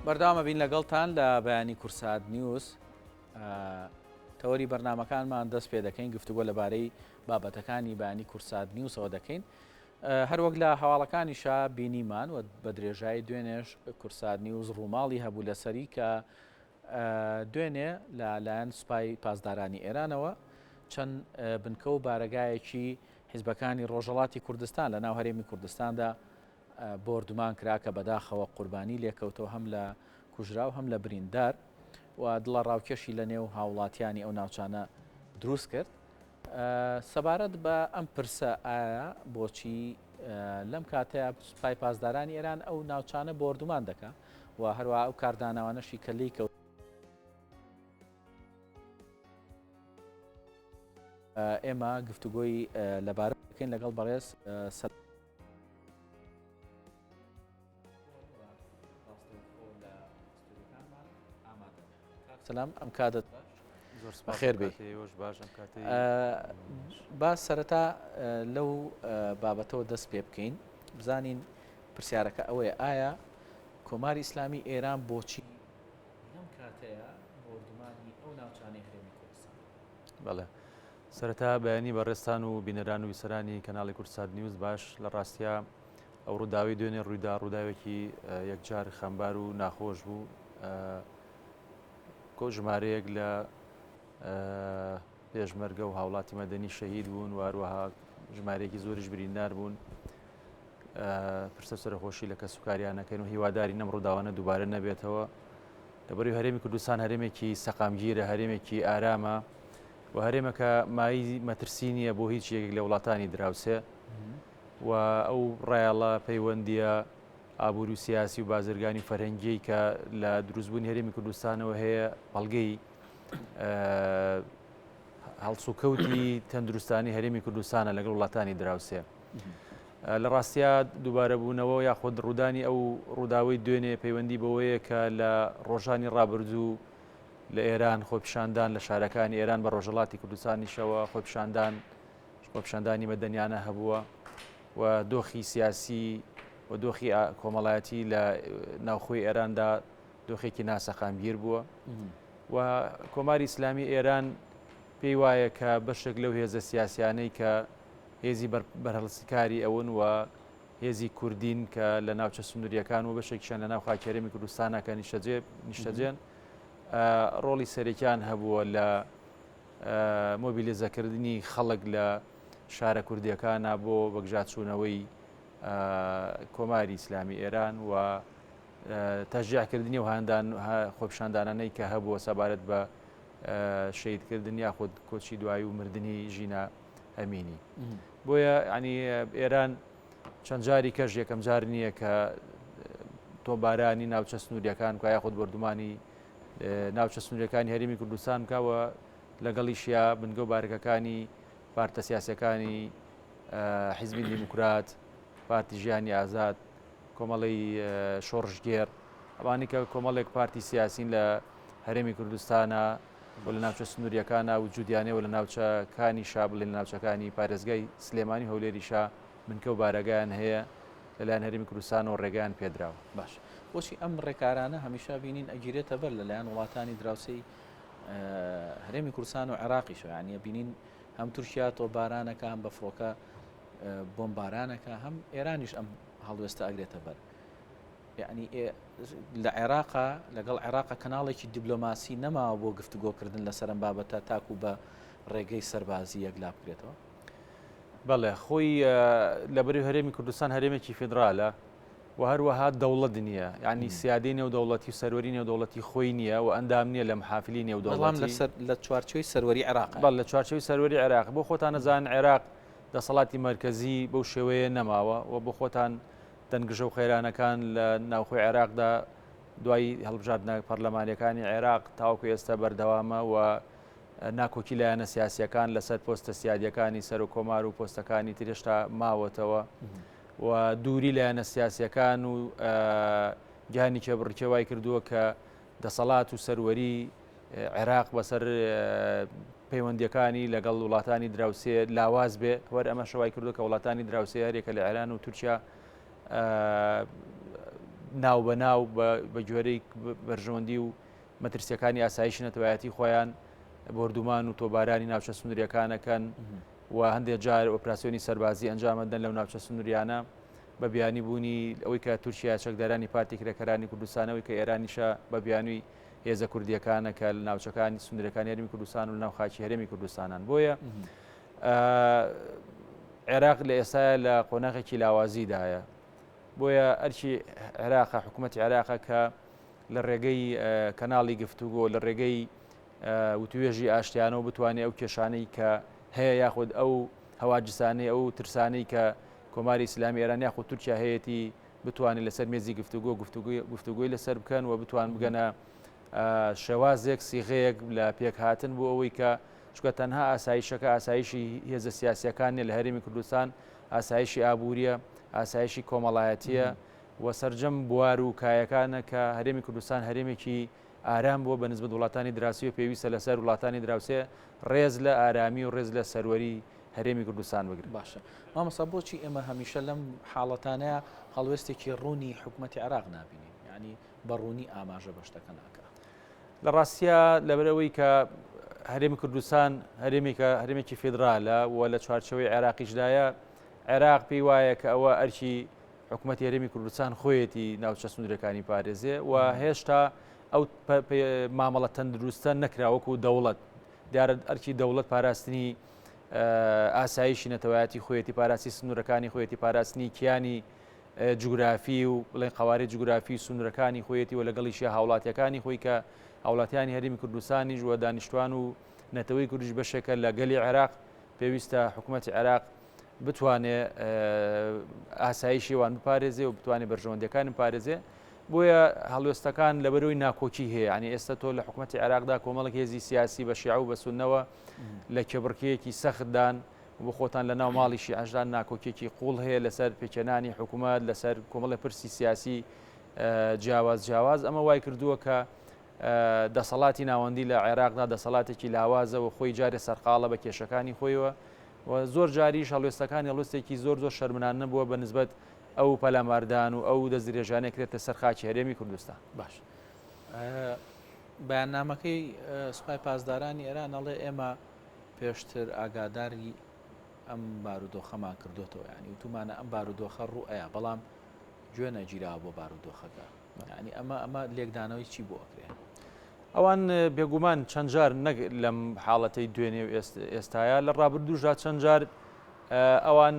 بەرداوامە بین لەگەڵتان لە بەیانی کورسات نیوز تەوەری بەرنمەکانمان دەست پێ دەکەین گفتوگۆ لەبارەی بابەتەکانی بەیانی کورسات نیوسەوە دەکەین هەروەک لە هەواڵەکانیشا بینیمان و بە درێژایی دوێنێش کورسات نیوز ڕووماڵی هەبوو لەسەری کە دوێنێ لەلایەن سوپای پاسدارانی ئێرانەوە چەند بنکە و بارەگایەکی حیزبەکانی ڕۆژهەڵاتی کوردستان لە ناو هەرێمی کوردستاندا بۆردومان کرا کە بەداخەوە قوربانی لێکەوتەوە هەم لە کوژرا و هەم لە بریندار و دڵە ڕاوکێشی لە نێو هاوڵاتیانی ئەو ناوچانە دروست کرد سەبارەت بە ئەم پرسە ئایا بۆچی لەم کاتەیە سوپای پاسدارانی ئێران ئەو ناوچانە بۆردومان دەکات و هەروە ئەو کارداناوانەشی کە لی کەوت ئێمە گفتوگۆی لەبارە بکەین لەگەڵ بەڕێز سلام ئەم کاتت بەخێر بێ با سەرەتا لەو بابەتەوە دەست پێ بکەین بزانین پرسیارەکە ئەوەیە ئایا کۆماری ئیسلامی ئێران بۆچی لەم کاتەیە بۆردومانی ئەو ناوچانەی هەرێمی کوردستان بەڵێ سەرەتا بەیانی بەڕێستان و بینەران و ویسەرانی کەناڵی کورسات نیوز باش لە ڕاستیە ئەو ڕووداوی دوێنێ ڕوویدا ڕووداوێکی یەکجار خەمبار و ناخۆش بوو کۆ ژمارەیەک لە پێشمەرگە و هاوڵاتی مەدەنی شەهید بوون و هەروەها ژمارەیەکی زۆریش بریندار بوون پرسە سەرخۆشی لە کە سوکاریانەکەن و هیواداری نەم ڕووداوانە دووبارە نەبێتەوە لەبەری هەرێمی کوردستان هەرێمێکی سەقامگیرە هەرێمێکی ئارامە و هەرێمەکە مای مەترسی نییە بۆ هیچ یەکێک لە وڵاتانی دراوسێ و ئەو ڕایاڵە پەیوەندیە ئابووری و سیاسی و بازرگانی فەرهەنگی کە لە دروستبوونی هەرێمی کوردستانەوە هەیە بەڵگەی هەڵسوکەوتی تەندروستانی هەرێمی کوردستانە لەگەڵ وڵاتانی دراوسێ لە ڕاستیا دووبارە بوونەوە یاخۆ ڕوودانی ئەو ڕووداوی دوێنێ پەیوەندی بەوەیە کە لە ڕۆژانی ڕابردوو لە ئێران خۆپیشاندان لە شارەکانی ئێران بە ڕۆژهڵاتی کوردستانیشەوە خۆپیشاندانی مەدەنیانە هەبووە و دۆخی سیاسی و دۆخی کۆمەڵایەتی لە ناوخۆی ئێراندا دۆخێکی ناسەخامگیر بووە و کۆماری ئیسلامی ئێران پێی وایە کە بەشێک لەو هێزە سیاسیانەی کە هێزی بەرهەڵسیکاری ئەون و هێزی کوردین کە لە ناوچە سنووریەکان و بەشێکیشان لە ناو خاکێرەمی کوردستانەکە نیشتەجێن ڕۆڵی سەرێکیان هەبووە لە مۆبیلیزەکردنی خەڵک لە شارە کوردیەکانە بۆ بەگژاتچوونەوەی کۆماری ئیسلامی ئێران و تەشجیعکردنی و خۆپیشاندانانەی کە هەبووە سەبارەت بە شەیدکردن یاخود کۆچی دوایی و مردنی ژینە ئەمینی بۆیە ینی ئێران چەند جاری کەش یەکەم جار نییە کە تۆبارانی ناوچە سنووریەکان و یاخود بەردومانی ناوچە سنووریەکانی هەرێمی کوردستان کاوە لەگەڵیشیا بنگە و بارەکەکانی پارتە سیاسەکانی حیزبی دیموکرات پارتی ژیانی ئازاد کۆمەڵی شۆڕژگێر ئەوانی کە کۆمەڵێک پارتی سیاسین لە هەرێمی کوردستانە و لە ناوچە سنووریەکانە وجودیانەوە لە ناوچەکانی شا بڵێ لە ناوچەکانی پارێزگای سلێمانی هەولێریشا بنکە و بارەگایان هەیە لەلایەن هەرێمی کوردستان و ڕێگەیان پێدراوە باش بۆچی ئەم ڕێکارانە هەمیشا بینین ئەگیرێتە بەر لەلایەن وڵاتانی دراوسەی هەرێمی کوردستان و عێراقیشە یعنی بینین هەم تورکیا تۆبارانەکە هەم بەفرۆکە بۆمبارانەکە هەم ئێرانیش ئەم هەڵوێستە ئەگرێتە بەر یعنی لە عێراقا لەگەڵ عێراقا کەناڵێکی دیبلۆماسی نەماوە بۆ گفتوگۆکردن لەسەر ئەم بابەتە تاکو بە ڕێگەی سەربازی یەکلا بکرێتەوە بەڵێ خۆی لەبەری هەرێمی کوردستان هەرێمێکی فێدرالە و هەروەها دەوڵەت نییە یعنی سیادی نێودەوڵەتی و سەروەری نێودەوڵەتی خۆی نییە و ئەندام نییە لە محافلی نێودەوڵەتی لە چوارچۆی سەروەری عێراق لە چوارچەوەی سەروەری عێراق بۆ خۆتان نەزان عێراق دەسەڵاتی مرکزی بەو شێوەیە نەماوە و بۆ خۆتان دەنگژە و خێرانەکان لە ناوخۆی عێراقدا دوای هەڵبژاردنە پەرلەمانیەکانی عێراق تاوەکو ئێستا بەردەوامە و ناکۆکی لایەنە سیاسیەکان لەسەر پۆستە سیادیەکانی سەر و کۆمار و پۆستەکانی ترێشتا ماوەتەوە و دووری لایەنە سیاسیەکان و جیهانی کێبڕکێوای کردووە کە دەسەڵات و سەروەری عێراق بەسەر پەیوەندیەکانی لەگەڵ وڵاتانی دراوسێ لاواز بێ وەر ئەمە شەوای کردو کە وڵاتانی دراوسێ هەرێکە لە ئێران و تورکیا ناو بە ناو بە گوێرەی بەرژەوەندی و مەترسیەکانی ئاسایشی نەتەوایەتی خۆیان بردومان و تۆبارانی ناوچە سنووریەکانەکەن و هەندێک جار ئۆپراسسیۆنی سەربازی ئەنجامەدەن لەو ناوچە سنووریانە بە بیانی بوونی ئەوەی کە تورکیا چەکدارانی پارتی کرێکەکانی کوردستانەوەی کە ئێرانیشە بە بیانووی هێزە کوردیەکانە کە لە ناوچەکانی سنوورەکانی هەرێمی کوردستان و ناو خاکی هەرێمی کوردستانان بۆیە عێراق لە ئێستا لە قۆناغێکی لاوازیدایە بۆیە ئەرچی عێراق حکوومەتی عێراقە کە لە ڕێگەی کەناڵی گفتوگۆ لە ڕێگەی وتوێژی ئاشتیانەوە بتوانێت ئەو کێشانەی کە هەیە یاخود ئەو هەواجسانەی ئەو ترسانەی کە کۆماری ئیسلامی ئێران یاخود تورکیا هەیەی بتوانێت لەسەر مێزی گفتوگۆی لەسەر بکەن و بتوان بگەنە شێوازێک سیغەیەک لە پێکهاتن بۆ ئەوەی کە چکە تەنها ئاسایشەکە ئاسایشی هێزە سیاسیەکانیە لە هەرێمی کوردستان ئاسایشی ئابوووریە ئاسایشی کۆمەڵایەتیە و سەرجەم بوار و کایەکانە کە هەرێمی کوردستان هەرێمێکی ئارام بووە بەنسبەت وڵاتانی دراوسی و پێویستە لەسەر وڵاتانی دراوسێ ڕێز لە ئارامی و ڕێز لە سەروەری هەرێمی کوردستان بگرن. باشە مامەستا بۆچی ئێمە هەمیشە لەم حاڵەتانەیە هەڵوێستێکی ڕوونی حکوومەتی عێراق نابینین ینی بەڕوونی ئاماژە بە شتەکە ناکە لە ڕاستیە لەبەرەوەی کە هەرێمی کوردستان هەرێمێکی فێدرالە و لە چوارچەوەی عێراقیشدایە عێراق پێی وایە کە ئەوە ئەرکی حکوومەتی هەرێمی کوردستان خۆیەتی ناوچە سنوورەکانی پارێزێ و هێشتا ئەو مامەڵە تەندروستە نەکراوەکو دەوڵەت دیارە ئەرکی دەوڵەت پاراستنی ئاسایشی نەتەوایەتی خۆیەتی پاراسی سنوورەکانی خۆیەتی پاراستنی کیانی جوگرافی و بڵێن قوارێ جوگرافی سنوورەکانی خۆیەتی و لەگەڵیشیە هاوڵاتیەکانی خۆی کە هاوڵاتیانی هەرێمی کوردستانیش و دانیشتوان و نەتەوەی کوردیش بەشێکە لە گەلی عێراق پێویستە حکوومەتی عێراق بتوانێت ئاسایشی وان بپارێزێ و بتوانێت بەرژەوەندەکان پارێزێ بۆیە هەڵوێستەکان لەبەرەوەی ناکۆکی هەیە ینی ئێستا تۆ لە حکوومەتی عێراقدا کۆمەڵک هێزی سیاسی بە شیعە و بە سونەوە لە کێبڕکەیەکی سەختدان بۆ خۆتان لە ناو ماڵیشی ئەژدان ناکۆکێکی قوڵ هەیە لەسەر پێکێنانی حکوومەت لەسەر کۆمەڵی پرسی سیاسی جیاواز ئەمە وای کردووە کە دەسەڵاتی ناوەندی لە عێراقدا دەسەڵاتێکی لاوازە و خۆی جارێ سەرقاڵە بە کێشەکانی خۆیەوە و زۆر جاریش هەڵوێستەکانی هەڵوێستێکی زۆر شەرمنانە بووە بە نسبەت ئەو پەلاماردان و ئەو دەستدرێژانەی کرێتە سەر خاکی هەرێمی کوردستان. باش بەیاننامەکەی سوپای پاسدارانی ئێران ئەڵێ ئێمە پێشتر ئاگاداری ئەم بارودۆخەمان کردوتەوە ینی وتومانە ئەم بارودۆخە ڕوئەیە بەڵام گوێ نەگیراوە بۆ بارودۆخەکە ینی ئەمە لێکدانەوەی چی بۆ ئەکرێن ئەوان بێگومان چەند جار لەم حاڵەتەی دوێنێ و ئێستاە لە ڕابردووژدا چەند جار ئەوان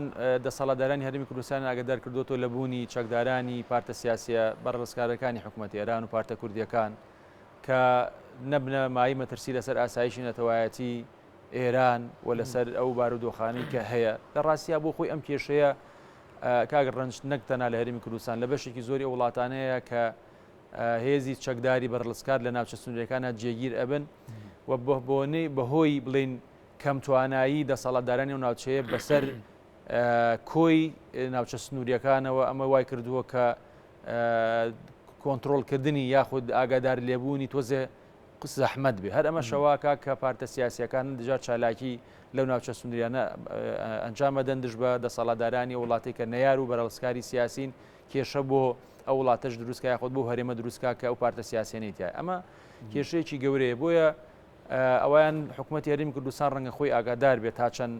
دەسەڵاتدارانی هەرێمی کوردستان ئاگادار کردوتەوە لە بوونی چەکدارانی پارتە سیاسیە بەڕێوەبەرەکانی حکوومەتی ئێران و پارتە کوردیەکان کە نەبنە مای مەترسی لەسەر ئاسایشی نەتەوایەتی ئێران و لەسەر ئەو بارودۆخانەی کە هەیە لە ڕاستیا بۆ خۆی ئەم کێشەیە کاگە ڕەنج نەکتەنا لە هەرێمی کوردستان لە بەشێکی زۆری وڵاتانەیە کە هێزی چەکداری بەرڵسکار لە ناوچە سنوورەکانە جێگیر ئەبن و بەهۆی بڵین کەم توانایی دەسەڵاتدارانی و ناوچەیە بەسەر کۆی ناوچە سنووریەکانەوە ئەمە وای کردووە کە کۆنتترۆلکردنی یاخود ئاگادار لێبوونی تۆزێ زەحمەت بێ هەر ئەمە شەواکە کە پارتە سیاسیەکان دژار چالاکی لەو ناوچە سنووریانە ئەنجامەدەن دژ بە دەسەڵاتدارانی وڵاتی کە نەیار و بەرەڵسکاری سیاسین کێشە بۆ ئەو وڵاتەش دروستکە یاخود بۆ هەرێمە دروستکە کە ئەو پارتە سیاسیێنیتیای ئەمە کێشەیەکی گەورەیە بۆیە ئەویان حکوومەتی هەرێمی کوردستان ڕەنگە خۆی ئاگادار بێت تا چەند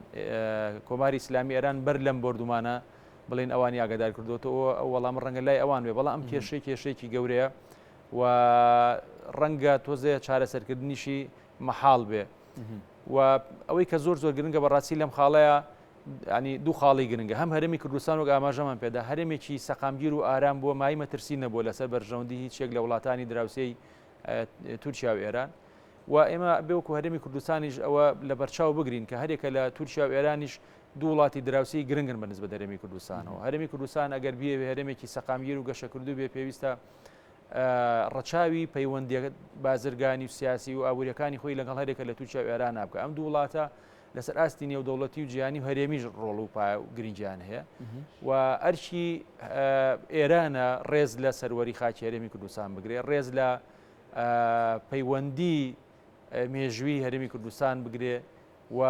کۆماری ئیسلامی ئێران بەر لەم بردومانە بڵێن ئەوانی ئاگادار کردوتەوە ئەو وەڵام ڕەنگە لای ئەوان بێ بەڵام ئەم کێشەیەکی گەورەیە و ڕەنگە تۆزێ چارەسەرکردنیشی مەحاڵ بێ و ئەوەی کە زۆر گرنگە بەڕاستی لەم خاڵەیە ینی دوو خاڵی گرنگە هەم هەرێمی کوردستان و ئاماژەمان پێدا هەرێمێکی سەقامگیر و ئارام بووە مای مەترسی نەبووە لەسەر بەرژەوەندی هیچێک لە وڵاتانی دراوسەی تورکیا و ئێران و ئێمە بێوەکو هەرێمی کوردستانیش ئەوە لە بەرچاو بگرین کە هەرێکە لە تورکیا و ئێرانیش دوو وڵاتی دراوسی گرنگن بەنسبەت هەرێمی کوردستانەوە هەرێمی کوردستان ئەگەر بیێ هەرێمێکی سەقامگیر و گەشەکردو بێ پێویستە ڕەچاوی پەیوەندی بازرگانی و سیاسی و ئابوووریەکانی خۆی لەگەڵ هەرێکە لە تورکیا و ئێران نابکە ئەم دوو وڵاتە لەسەر ئاستی نێودەوڵەتی و جیهانی و هەرێمیش ڕۆڵ و گرنگیان هەیە و ئەرچی ئێرانە ڕێز لە سەروەری خاکی هەرێمی کوردستان بگرێ ڕێز لە پەیوەندی مێژووی هەرێمی کوردستان بگرێ و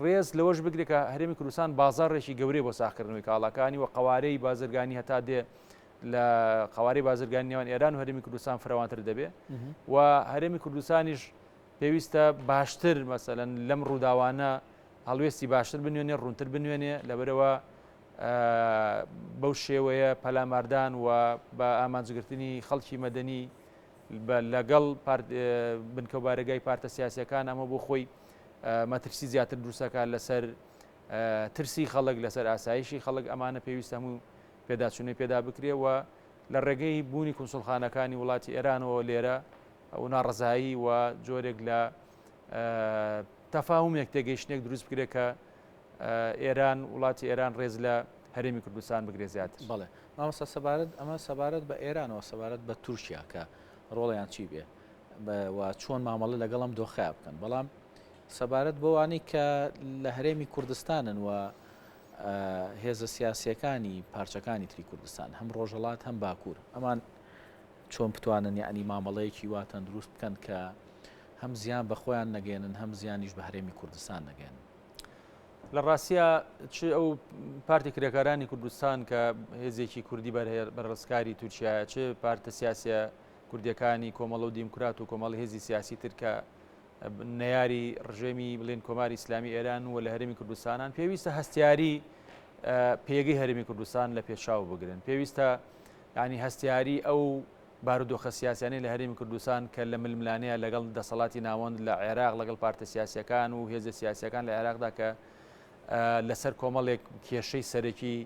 ڕێز لەوەش بگرێت کە هەرێمی کوردستان بازاڕێکی گەورەی بۆ ساختکردنەوەی کاڵەکانی و قوارەی بازرگانی هەتا دێ لە قواری بازرگانی نێوان ئێران و هەرێمی کوردستان فراوانتر دەبێ و هەرێمی کوردستانیش پێویستە باشتر مەسەلەن لەم ڕووداوانە هەڵوێستی باشتر بنوێنێ ڕوونتر بنوێنێ لەبەرەوە بەو شێوەیە پەلاماردان و بە ئامانجگرتنی خەڵکی مەدەنی لەگەڵ بنکەوبارەگای پارتە سیاسیەکان ئەمە بۆ خۆی مەترسی زیاتر دروستەکان لەسەر ترسی خەڵک لەسەر ئاسایشی خەڵک ئەمانە پێویستە هەموو پێداچوونەی پێدا بکرێەوە لە ڕێگەی بوونی کونسڵخانەکانی وڵاتی ئێرانەوە لێرە ئەو ناڕزایی و جۆرێک لە تەفاهمێک تێگەیشتێک دروست بکرێت کە ئێران وڵاتی ئێران ڕێز لە هەرێمی کوردستان بگرێ زیاتر. بەڵێ مامۆستا سەبارەت ئەمە سەبارەت بە ئێرانەوە سەبارەت بە تورکیا کە ڕۆڵیان چی بێ و چۆن مامەڵە لەگەڵم دۆخیا بکەن بەڵام سەبارەت بۆوانی کە لە هەرێمی کوردستانن و هێزە سیاسیەکانی پارچەکانی تری کوردستان هەم ڕۆژهەڵات هەم باکوور ئەمان چۆن بتوانن یعنی مامەڵەیەکی واتەن دروست بکەن کە هەم زیان بە خۆیان نەگەێنن هەم زیانیش بە هەرێمی کوردستان نەگەێنن. لە ڕاستیە چ ئەو پارتی کرێکارانی کوردستان کە هێزێکی کوردی بەرڕسکاری تورکیا چ پارتە سیاسە کوردیەکانی کۆمەڵە و دیموکرات و کۆمەڵی هێزی سیاسی ترکە نەیاری ڕژێمی بڵێن کۆماری ئیسلامی ئێران و لە هەرێمی کوردستانان پێویستە هەستیاری پێگەی هەرێمی کوردستان لە پێشاو بگرن پێویستە ینی هەستیاری ئەو بارودۆخە سیاسیانەی لە هەرێمی کوردستان کە لە ململانەیە لەگەڵ دەسەڵاتی ناوەند لە عێراق لەگەڵ پارتە سیاسیەکان و هێزە سیاسیەکان لە عێراقدا کە لەسەر کۆمەڵێک کێشەی سەرەکی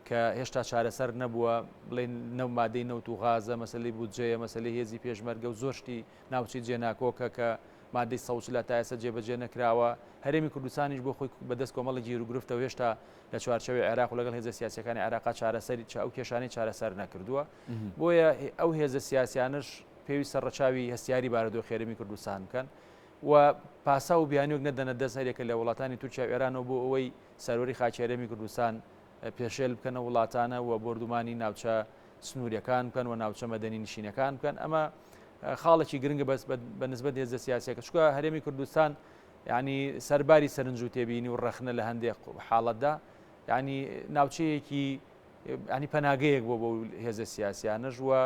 کە هێشتا چارەسەر نەبووە بڵێن نەو مادەی نەوت و غازە مەسلەی بودجەیە مەسلەی هێزی پێشمەرگە و زۆر شتی ناوچی جێناکۆکە کە مادەی سەوچ لە تا ئێستا جێبەجێ نەکراوە هەرێمی کوردستانیش بۆ خۆی بەدەست کۆمەڵی گیر و گرفتەوە هێشتا لە چوارچەوەی عێراق و لەگەڵ هێزە سیاسیەکانی عێراق چارەسەری ئەو کێشانەی چارەسەر نەکردووە بۆیە ئەو هێزە سیاسیانش پێویستە ڕەچاوی هەستیاری بارودۆخی هەرێمی کوردستان بکەن و پاسا و بیانیوک نەدەنە دەست هەرێکە لە وڵاتانی تورکیا و ئێرانەوە بۆ ئەوەی سەروەری خاکی هەرێمی کوردستان پێشێل بکەنە وڵاتانە و بردومانی ناوچە سنووریەکان بکەن و ناوچە مەدەنی نشینەکان بکەن ئەمە خاڵێکی گرنگە بەس بە نسبەت هێزە سیاسیەکە چونکە هەرێمی کوردستان ینی سەرباری سەرنج و تێبینی و ڕەخنە لە هەندێک حاڵەتدا ینی ناوچەیەکی ینی پەناگەیەک بۆ هێزە سیاسیانەش وە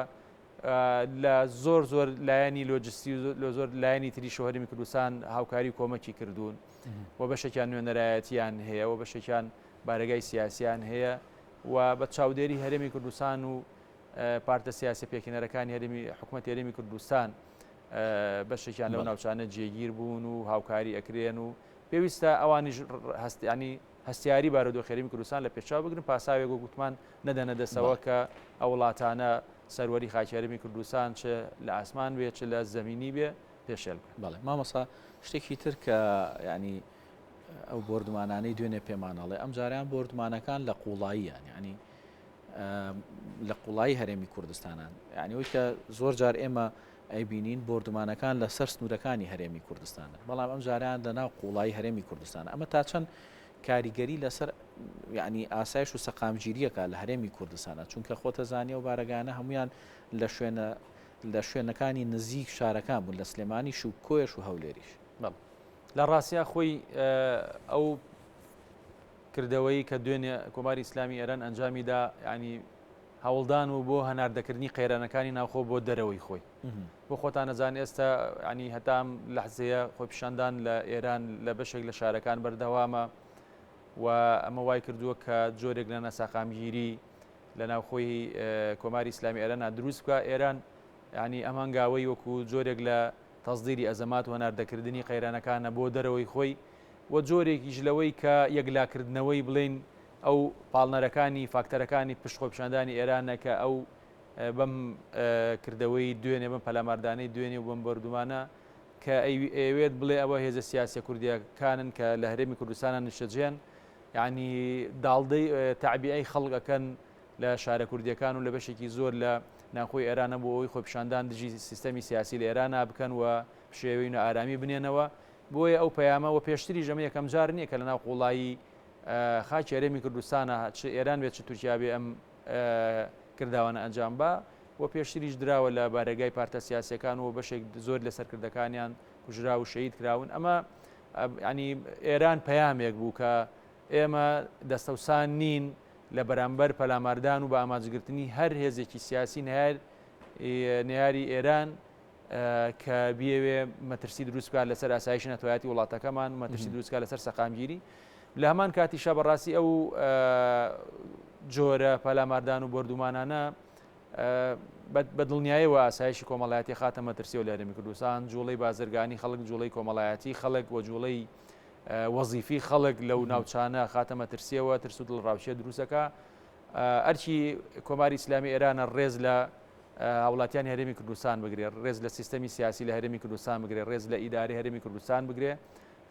لە زۆر لایەنی لۆجستی لە زۆر لایەنی تری شۆهەرێمی کوردستان هاوکاری کۆمەکی کردوون و بەشێکیان نوێنەرایەتیان هەیە و بەشێکیان بارگای سیاسیان هەیە و بە چاودێری هەرێمی کوردستان و پارتە سیاسی پێکەنەرەکانی هەرێمی حکوومەتی هەرێمی کوردستان بەشێکیان لەو ناوچانە جێگیر بوون و هاوکاری ئەکرێن و پێویستە ئەوانیش ینی هەستیاری بارودۆخی هەرێمی کوردستان لە پێشاو بگرن پاساوێک و گوتمان نەدەنە دەسەوە کە ئەو وڵاتانە سەروەری خاکی هەرێمی کوردستان چ لە ئاسمان بێ چ لە زەمینی بێ پێشێل بەڵێ مامەسا شتێکی تر کە ینی ئەو بردمانانەی دوێنێ پێمانەڵێ ئەم جاریان بردمانەکان لە قوڵاییان ینی لە قوڵایی هەرێمی کوردستانان یعنی ئەوی کە زۆر جار ئێمە ئەیبینین بردمانەکان لەسەر سنوورەکانی هەرێمی کوردستانە بەڵام ئەم جاریان لەناو قوڵایی هەرێمی کوردستانە ئەمە تا چەند کاریگەری لەسەر یعنی ئاسایش و سەقامگیریەکە لە هەرێمی کوردستانە چونکە خۆتە زانیە و بارەگانە هەمویان لە شوێنەکانی نزیک شارەکان بوون لە سلێمانیش و کۆیش و هەولێریش لە ڕاستیا خۆی ئەو کردەوەی کە دوێنێ کۆماری ئیسلامی ئێران ئەنجامیدا ینی هەوڵدان و بۆ هەناردەکردنی قەیرانەکانی ناوخۆ بۆ دەرەوەی خۆی بۆ خۆتان نەزان ئێستا ینی هەتام لەحزەیە خۆی پیشاندان لە ئێران لە بەشێک لە شارەکان بەردەوامە و ئەمە وای کردووە کە جۆرێک لە نەساقامگیری لە ناوخۆی کۆماری ئیسلامی ئێران دروست بکە ئێران ینی ئەمانگاوەی وەکو جۆرێک لە تەزدیری ئەزەمات و هەناردەکردنی قەیرانەکانە بۆ دەرەوەی خۆی و جۆرێکیش لەوەی کە یەکلاکردنەوەی بڵێن ئەو پاڵنەرەکانی فاکتەرەکانی پشتخۆپیشاندانی ئێرانە کە ئەو بەم کردەوەی دوێنێ بم پەلاماردانەی دوێنێ و بم بەردومانە کە ئەوێت بڵێ ئەوە هێزە سیاسە کوردیەکانن کە لە هەرێمی کوردستانە نیشتەجێن یعنی داڵدەی تەعبیعی خەڵکەکەن لە شارە کوردیەکان و لە بەشێکی زۆر لە ناخۆی ئێرانە بۆ ئەوەی خۆپیشاندان دژی سیستەمی سیاسی لە ئێرانە بکەن و شێوەی ئارامی بنێنەوە بۆیە ئەو پەیامە و پێشتری ژەمە یەکەم جار نییە کە لە ناو قوڵایی خاکی هەرێمی کوردستانە چ ئێران بێت چ تورکیا بێ ئەم کرداوانە ئەنجام بە و پێشتریش دراوە لە بارەگای پارتە سیاسیەکان و بەشێک زۆر لە سەرکردەکانیان کوژرا و شەید کراون ئەمە ینی ئێران پەیامێک بوو کە ئێمە دەستەوسان نین لە بەرامبەر پەلاماردان و بە ئاماجگرتنی هەر هێزێکی سیاسی نێاری ئێران کە بیەوێ مەترسی دروست بکات لەسەر ئاسایش نەتوایەتی وڵاتەکەمان مەترسی دروست بکات لەسەر سەقامگیری لە هەمان کاتیشە بەڕاستی ئەو جۆرە پەلاماردان و بردومانانە بە دڵنیاییەوە ئاسایشی کۆمەڵایەتی خاتە مەترسیەوە لە هەرێمی کوردستان جوڵەی بازرگانی خەڵک جوڵەی کۆمەڵایەتی خەڵک و جوڵەی وەزیفی خەڵک لەو ناوچانە خاتە مەترسیەوە ترس و دڵڕاوشیە دروستەکە ئەرچی کۆماری ئیسلامی ئێرانە ڕێز لە هاوڵاتیانی هەرێمی کوردستان بگرێ ڕێز لە سیستەمی سیاسی لە هەرێمی کوردستان بگرێ ڕێز لە ئیداری هەرێمی کوردستان بگرێ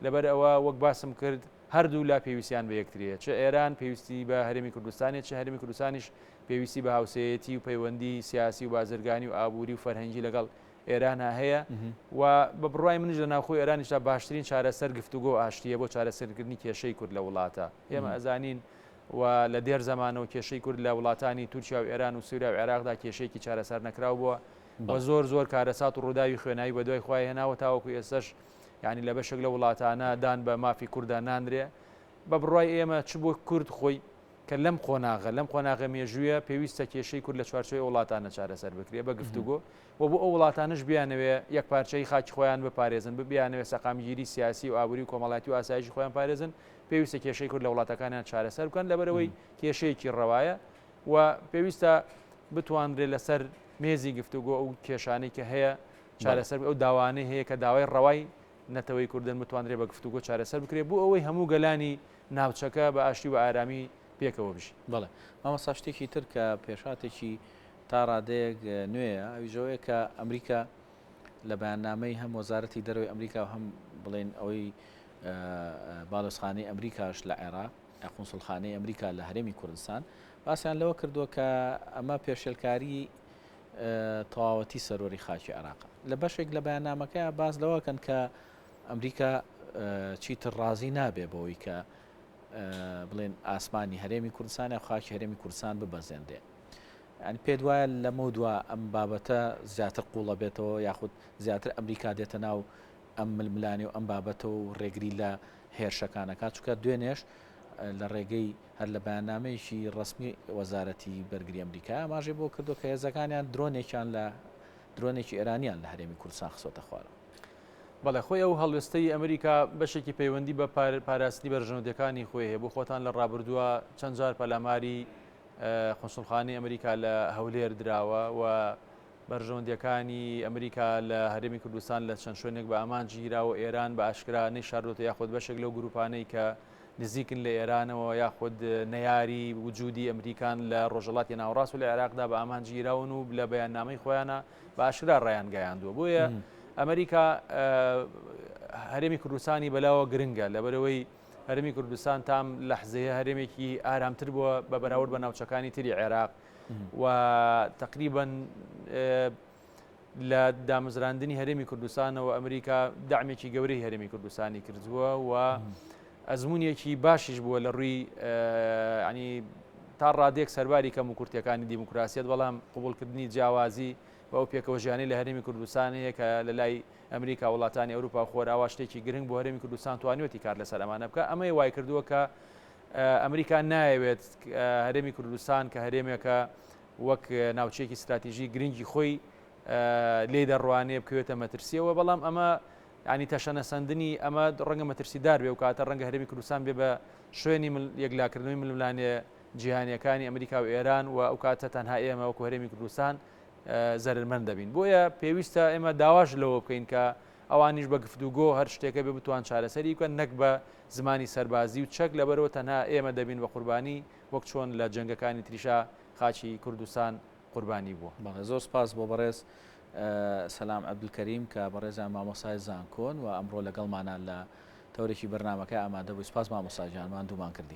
لەبەر ئەوە وەک باسم کرد هەردوو لا پێویستیان بە یەکتریە چه ئێران پێویستی بە هەرێمی کوردستانی چه هەرێمی کوردستانیش پێویستی بە هاوسەیەتی و پەیوەندی سیاسی و بازرگانی و ئابووری و فەرهەنگی لەگەڵ ئێرانە هەیە و بە بڕای منش لە ناوخۆی ئێرانیشدا باشترین چارەسەر گفتوگۆ ئاشتیە بۆ چارەسەرکردنی کێشەی کورد لە وڵاتە ئێمە ئەزانین و لە دێر زمانەوە کێشەی کورد لە وڵاتانی تورکیا و ئێران و سووریا و عێراقدا کێشەیەکی چارەسەر نەکراو بووە بە زۆر کارەسات و ڕووداوی خوێنایی بە دوای خوای هێناوە تاوەکو ئێستش یعنی لە بەشێک لە وڵاتانە دان بە مافی کووردە ناندرێ بە بڕای ئێمە چ بۆ کورد خۆی کە لەم قۆناغە مێژوویە پێویستە کێشەی کورد لە چوارچۆی وڵاتانە چارەسەر بکرێ بە گفتوگۆ و بۆ ئەو وڵاتانش بیانەوێ یەک پارچەی خاکی خۆیان بپارێزن بیانەوێ سەقامگیری سیاسی و ئابووری و کۆمەڵایەتی و ئاسایشی خۆیان پارێزن پێویستە کێشەی کورد لە وڵاتەکانیان چارەسەر بکەن لەبەرەوەی کێشەیەکی ڕەوایە و پێویستە بتوانرێت لەسەر مێزی گفتوگۆ ئەو کێشانەی کە هەیە چارەسەر ئەو داوانەی هەیە کە داوای ڕەوای نەتەوەی کوردن بتوانرێت بە گفتوگۆ چارەسەر بکرێت بۆ ئەوەی هەموو گەلانی ناوچەکە بە ئاشتی و ئارامی پێکەوە بشی. بڵێ مامۆستا شتێکی تر کە پێشاتێکی تا ڕادەیەک نوێیە ئەویژەوەیە کە ئەمریکا لە بەیاننامەی هەم وەزارەتی دەرەوەی ئەمریکا و هەم بڵێن ئەوەی باڵۆزخانەی ئەمریکاش لە عێراق قونسڵخانەی ئەمریکا لە هەرێمی کوردستان باسییان لەوە کردووە کە ئەمە پێشێلکاری تەواوەتی سەرۆری خاکی عێراقە لە بەشێک لە بەیاننامەکە باز لەوەکەن کە ئەمریکا چیتر ڕازی نابێ بەوەی کە بڵێن ئاسمانی هەرێمی کوردستان یا خاکی هەرێمی کوردستان ببەزێندێ ینی پێ وایە لەمە دووە ئەم بابەتە زیاتر قوڵە بێتەوە یاخود زیاتر ئەمریکا دێتە ناو ئەم ململانی و ئەم بابەتە و ڕێگری لە هێرشەکانەکە چونکە دوێنێش لە ڕێگەی هەر لە بەیاننامەیەکی ڕسمی وەزارەتی بەرگری ئەمریکا ئاماژێ بۆ کردو کە هێزەکانیان درۆنێکی ئێرانیان لە هەرێمی کوردستان خسۆتە خوارەوە. بەڵێ خۆی ئەو هەڵوێستەی ئەمریکا بەشێکی پەیوەندی بە پاراستنی بەرژەوندەکانی خۆی هەیە بۆ خۆتان لە ڕابردووە چەند جار پەلاماری قونسڵخانەی ئەمریکا لە هەولێر دراوە و بەرژەوندەکانی ئەمریکا لە هەرێمی کوردستان لە چەند شوێنێک بە ئامانجی گیراوە ئێران بە ئاشکرانەی شاردۆتە یاخود بەشێک لەو گروپانەی کە نزیکن لە ئێرانەوە یاخود نەیاری وجودی ئەمریکان لە ڕۆژەڵاتی ناوەڕاست و لە عێراقدا بە ئامانجی گیراون و لە بەیاننامەی خۆیانە بە ئاشکرا ڕایان گەیاندووە بۆیە ئەمریکا هەرێمی کوردستانی بەلاوە گرنگە لەبەرەوەی هەرێمی کوردستان تام لەحزەیە هەرێمێکی ئارامتر بووە بە بەراورد بە ناوچەکانی تری عێراق و تقریباً لە دامەزراندنی هەرێمی کوردستانەوە ئەمریکا دامێکی گەورەی هەرێمی کوردستانی کردووە و ئەزمونێکی باشیش بووە لە ڕووی ینی تا ڕادێک سەرباری کەم و کورتەکانی دیموکراسیەت بەڵام قوبولکردنی جیاوازی بە ئەو پێکەوە ژیانی لە هەرێمی کوردستانەیە کە لە لای ئەمریکا وڵاتانی ئەوروپا خۆراوا شتێکی گرنگ بۆ هەرێمی کوردستان توانێتی کار لەسەر ئەمانە بکە ئەمەی وای کردووە کە ئەمریکا نایەوێت هەرێمی کوردستان کە هەرێمێکە وەک ناوچەیەکی استراتیژی گرنگی خۆی لێ دەڕوانێ بکەوێتە مەترسیەوە بەڵام ئەمە ینی تەشەنەسەندنی ئەمە ڕەنگە مەترسیدار بێ و کاتە ڕەنگە هەرێمی کوردستان بێ بە شوێنی یەکلاکردنەوەی ململانێ جیهانیەکانی ئەمریکا و ئێران و ئەو کاتە تەنها ئێمە وەکو هەرێمی کوردستان زەرمەند دەبین بۆیە پێویستە ئێمە داواش لەوە بکەین کە ئەوانیش بە گفتوگۆ هەر شتێکە بێ بتوان چارەسەری بکەن نەک بە زمانی سەربازی و چەک لەبەرەوە تەنها ئێمە دەبین بە قوربانی وەک چۆن لە جەنگەکانی تریشا خاچی کوردستان قوربانی بووە. بەڵێ زۆر سپاس بۆ بەڕێز سەلام عەبدولکەریم کە بەڕێزان مامۆسای زانکۆن و ئەمڕۆ لەگەڵمانان لە تەورێکی بەرنامەکە ئامادە بووی. سپاس مامۆستا گیان ماندوومان کردی.